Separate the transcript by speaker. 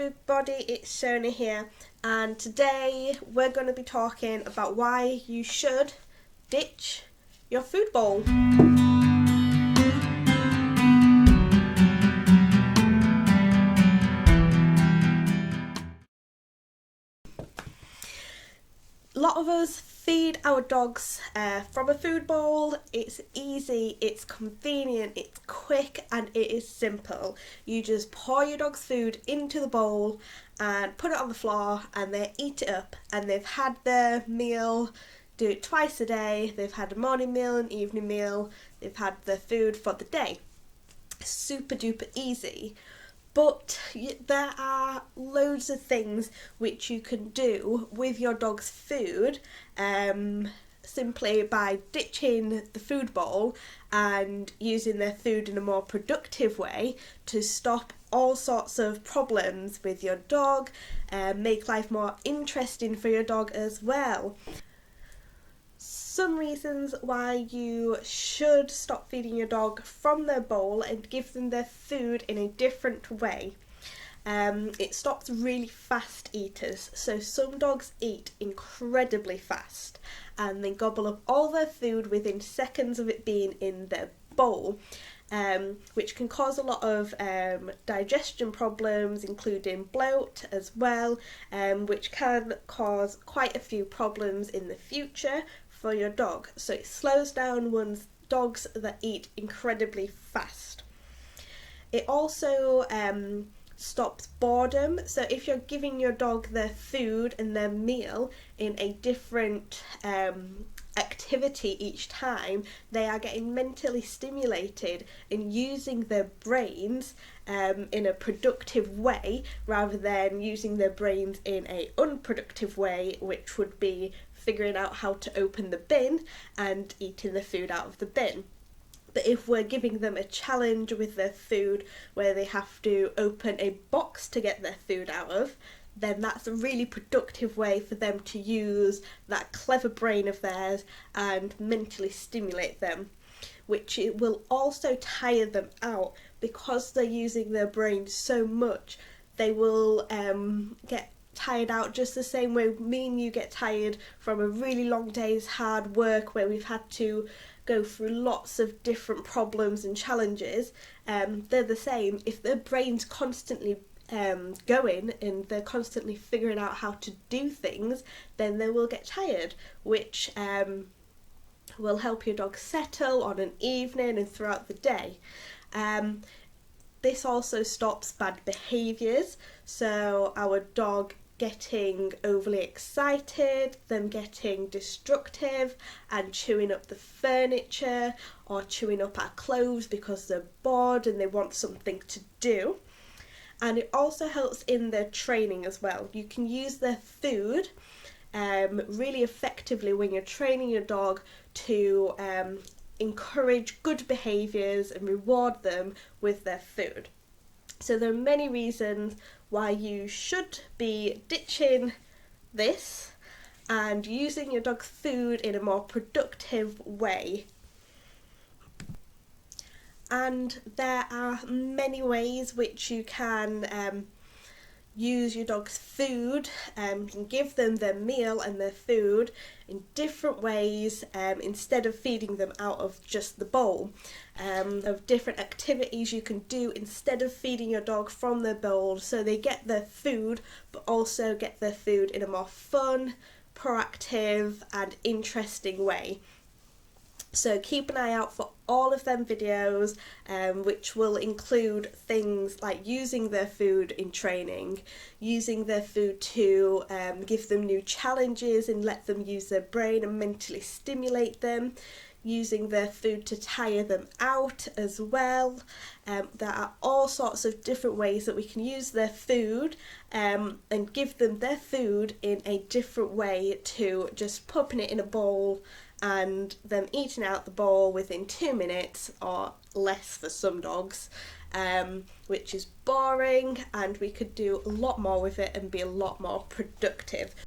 Speaker 1: everybody, it's Shona here, and today we're going to be talking about why you should ditch your food bowl. A lot of us feed our dogs from a food bowl. It's easy, it's convenient, it's quick, and it is simple. You just pour your dog's food into the bowl and put it on the floor and they eat it up, and they've had their meal. Do it twice a day. They've had a morning meal, an evening meal, they've had their food for the day. Super duper easy. But there are loads of things which you can do with your dog's food simply by ditching the food bowl and using their food in a more productive way to stop all sorts of problems with your dog, make life more interesting for your dog as well. Some reasons why you should stop feeding your dog from their bowl and give them their food in a different way. It stops really fast eaters. So some dogs eat incredibly fast and they gobble up all their food within seconds of it being in their bowl, which can cause a lot of digestion problems, including bloat as well, which can cause quite a few problems in the future for your dog. So it slows down dogs that eat incredibly fast. It also stops boredom. So if you're giving your dog their food and their meal in a different activity each time, they are getting mentally stimulated and using their brains in a productive way rather than using their brains in an unproductive way, which would be figuring out how to open the bin and eating the food out of the bin. But if we're giving them a challenge with their food where they have to open a box to get their food out of, then that's a really productive way for them to use that clever brain of theirs and mentally stimulate them, which it will also tire them out because they're using their brain so much. They will get tired out just the same way me and you get tired from a really long day's hard work where we've had to go through lots of different problems and challenges. They're the same. If their brain's constantly going and they're constantly figuring out how to do things, then they will get tired, which will help your dog settle on an evening and throughout the day. This also stops bad behaviours, so our dog getting overly excited, them getting destructive and chewing up the furniture or chewing up our clothes because they're bored and they want something to do. And it also helps in their training as well. You can use their food really effectively when you're training your dog to encourage good behaviours and reward them with their food. So there are many reasons why you should be ditching this and using your dog's food in a more productive way. And there are many ways which you can use your dog's food and give them their meal and their food in different ways instead of feeding them out of just the bowl. Of different activities you can do instead of feeding your dog from their bowl, so they get their food but also get their food in a more fun, proactive and interesting way. So keep an eye out for all of them videos, which will include things like using their food in training, using their food to give them new challenges and let them use their brain and mentally stimulate them, using their food to tire them out as well. There are all sorts of different ways that we can use their food and give them their food in a different way to just popping it in a bowl and them eating out the bowl within 2 minutes or less for some dogs, which is boring, and we could do a lot more with it and be a lot more productive.